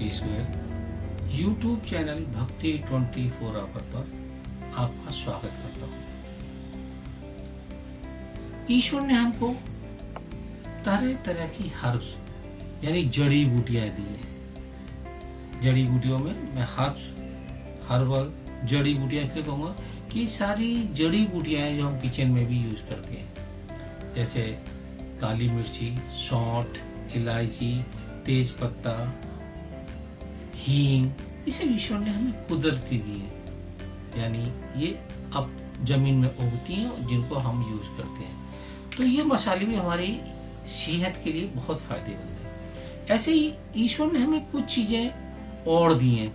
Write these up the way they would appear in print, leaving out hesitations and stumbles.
Jagdish Goyal YouTube channel भक्ति 24 our पर आपका स्वागत करता हूँ। ईश्वर ने हमको तरह तरह की हर्ब्स यानी जड़ी बूटियां दी हैं। जड़ी बूटियों में मैं हर्बल जड़ी बूटियां इसलिए कहूँगा कि सारी जड़ी बूटियां हैं जो हम किचन में भी यूज करते हैं, जैसे काली मिर्ची, सौंठ, इलायची, तेज पत्ता, हींग, इसे ईश्वर ने हमें कुदरती दी है, यानी ये अब जमीन में उगती हैं जिनको हम यूज करते हैं। तो ये मसाले भी हमारी सेहत के लिए बहुत फायदेमंद है। ऐसे ही ईश्वर ने हमें कुछ चीजें और दी हैं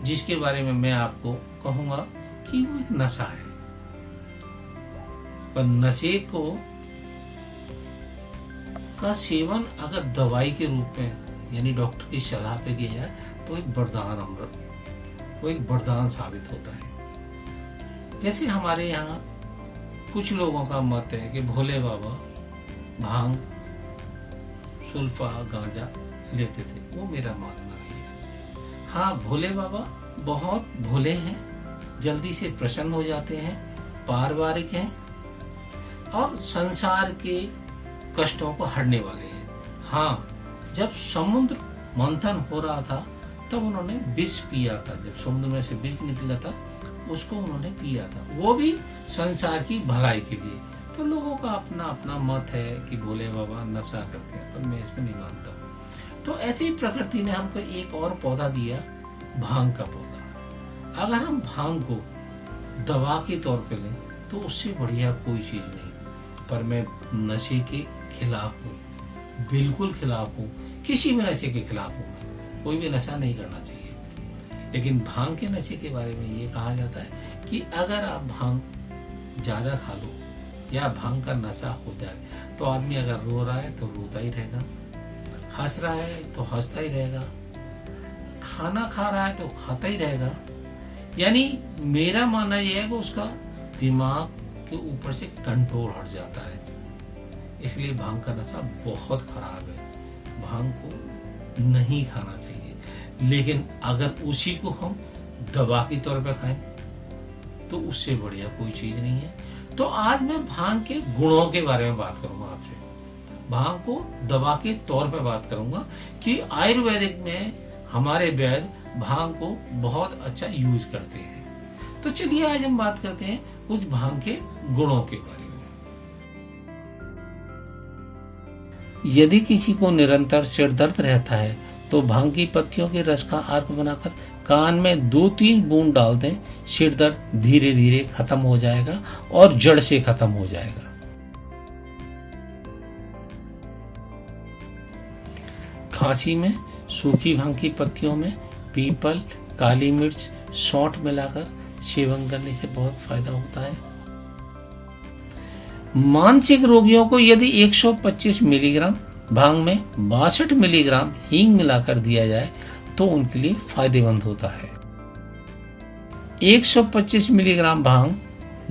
जिसके बारे में मैं आपको कहूंगा कि वो एक नशा है। पर नशे का सेवन अगर दवाई के रूप में यानी डॉक्टर की सलाह पे किया जाए तो एक वरदान साबित होता है। जैसे हमारे यहाँ कुछ लोगों का मत है कि भोले बाबा भांग, सुल्फा, गांजा लेते थे, वो मेरा मानना नहीं है। हाँ, भोले बाबा बहुत भोले हैं, जल्दी से प्रसन्न हो जाते हैं, पारिवारिक हैं और संसार के कष्टों को हरने वाले हैं। हाँ, जब समुद्र मंथन हो रहा था तब उन्होंने विष पिया था, जब समुद्र में से विष निकला था उसको उन्होंने पिया था, वो भी संसार की भलाई के लिए। तो लोगों का अपना अपना मत है कि भोले बाबा नशा करते हैं, पर मैं इसमें नहीं मानता। तो ऐसे ही प्रकृति ने हमको एक और पौधा दिया, भांग का पौधा। अगर हम भांग को दवा के तौर पे लें तो उससे बढ़िया कोई चीज नहीं। पर मैं नशे के खिलाफ हूँ, बिल्कुल खिलाफ हूँ, किसी भी नशे के खिलाफ हूँ। मैं कोई भी नशा नहीं करना चाहिए, लेकिन भांग के नशे के बारे में ये कहा जाता है कि अगर आप भांग ज्यादा खा लो या भांग का नशा हो जाए तो आदमी अगर रो रहा है तो रोता ही रहेगा, हंस रहा है तो हंसता ही रहेगा, खाना खा रहा है तो खाता ही रहेगा। यानी मेरा मानना यह है कि उसका दिमाग के ऊपर से कंट्रोल हट जाता है। इसलिए भांग का नशा बहुत खराब है, भांग को नहीं खाना चाहिए। लेकिन अगर उसी को हम दवा के तौर पे खाएं तो उससे बढ़िया कोई चीज नहीं है। तो आज मैं भांग के गुणों के बारे में बात करूंगा आपसे। भांग को दवा के तौर पे बात करूंगा कि आयुर्वेदिक में हमारे वैद्य भांग को बहुत अच्छा यूज करते हैं। तो चलिए आज हम बात करते हैं कुछ भांग के गुणों के बारे में। यदि किसी को निरंतर सिर दर्द रहता है तो भांग की पत्तियों के रस का अर्क बनाकर कान में 2-3 बूंद डाल दें, सिर दर्द धीरे धीरे खत्म हो जाएगा और जड़ से खत्म हो जाएगा। खांसी में सूखी भांग की पत्तियों में पीपल, काली मिर्च, सौंठ मिलाकर सेवन करने से बहुत फायदा होता है। मानसिक रोगियों को यदि 125 मिलीग्राम भांग में 62 मिलीग्राम हींग मिलाकर दिया जाए तो उनके लिए फायदेमंद होता है। 125 मिलीग्राम भांग,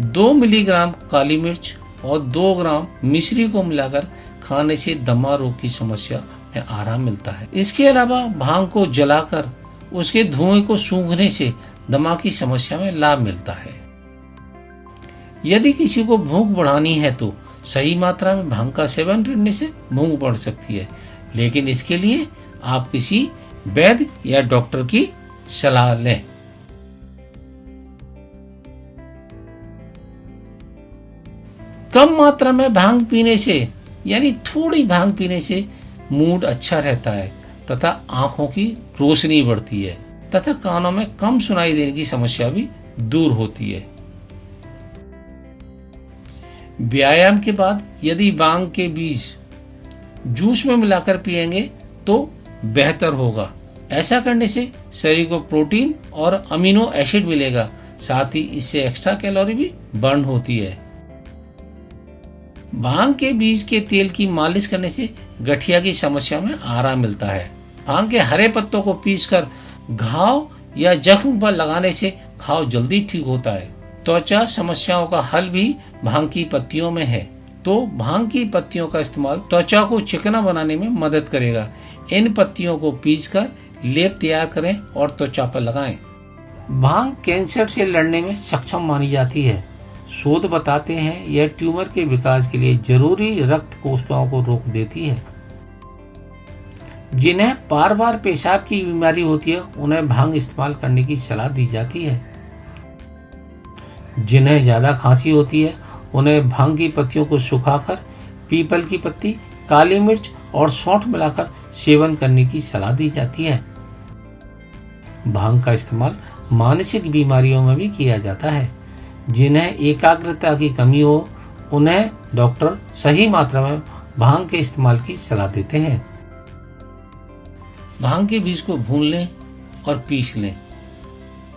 2 मिलीग्राम काली मिर्च और 2 ग्राम मिश्री को मिलाकर खाने से दमा रोग की समस्या में आराम मिलता है। इसके अलावा भांग को जलाकर उसके धुएं को सूंघने से दमा की समस्या में लाभ मिलता है। यदि किसी को भूख बढ़ानी है तो सही मात्रा में भांग का सेवन करने से भूख बढ़ सकती है, लेकिन इसके लिए आप किसी वैद्य या डॉक्टर की सलाह लें। कम मात्रा में भांग पीने से यानी थोड़ी भांग पीने से मूड अच्छा रहता है तथा आंखों की रोशनी बढ़ती है तथा कानों में कम सुनाई देने की समस्या भी दूर होती है। व्यायाम के बाद यदि भांग के बीज जूस में मिलाकर पिएंगे तो बेहतर होगा। ऐसा करने से शरीर को प्रोटीन और अमीनो एसिड मिलेगा, साथ ही इससे एक्स्ट्रा कैलोरी भी बर्न होती है। भांग के बीज के तेल की मालिश करने से गठिया की समस्या में आराम मिलता है। भांग के हरे पत्तों को पीसकर घाव या जख्म पर लगाने से घाव जल्दी ठीक होता है। त्वचा समस्याओं का हल भी भांग की पत्तियों में है। तो भांग की पत्तियों का इस्तेमाल त्वचा को चिकना बनाने में मदद करेगा। इन पत्तियों को पीसकर लेप तैयार करें और त्वचा पर लगाएं। भांग कैंसर से लड़ने में सक्षम मानी जाती है। शोध बताते हैं यह ट्यूमर के विकास के लिए जरूरी रक्त कोशिकाओं को रोक देती है। जिन्हें बार बार पेशाब की बीमारी होती है उन्हें भांग इस्तेमाल करने की सलाह दी जाती है। जिन्हें ज्यादा खांसी होती है उन्हें भांग की पत्तियों को सुखाकर पीपल की पत्ती, काली मिर्च और सौंठ मिलाकर सेवन करने की सलाह दी जाती है। भांग का इस्तेमाल मानसिक बीमारियों में भी किया जाता है। जिन्हें एकाग्रता की कमी हो उन्हें डॉक्टर सही मात्रा में भांग के इस्तेमाल की सलाह देते हैं। भांग के बीज को भून लें और पीस लें।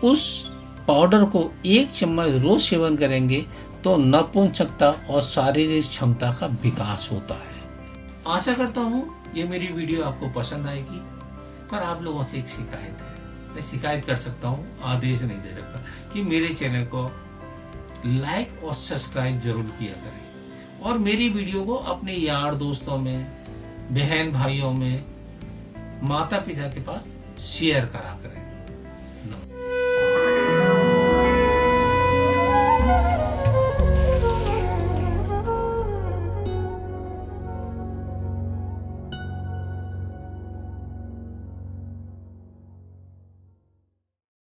उस पाउडर को 1 चम्मच रोज सेवन करेंगे तो नपुंसकता और शारीरिक क्षमता का विकास होता है। आशा करता हूँ ये मेरी वीडियो आपको पसंद आएगी, पर आप लोगों से एक शिकायत है। मैं शिकायत कर सकता हूँ, आदेश नहीं दे सकता, कि मेरे चैनल को लाइक और सब्सक्राइब जरूर किया करें और मेरी वीडियो को अपने यार दोस्तों में, बहन भाइयों में, माता पिता के पास शेयर करा करें।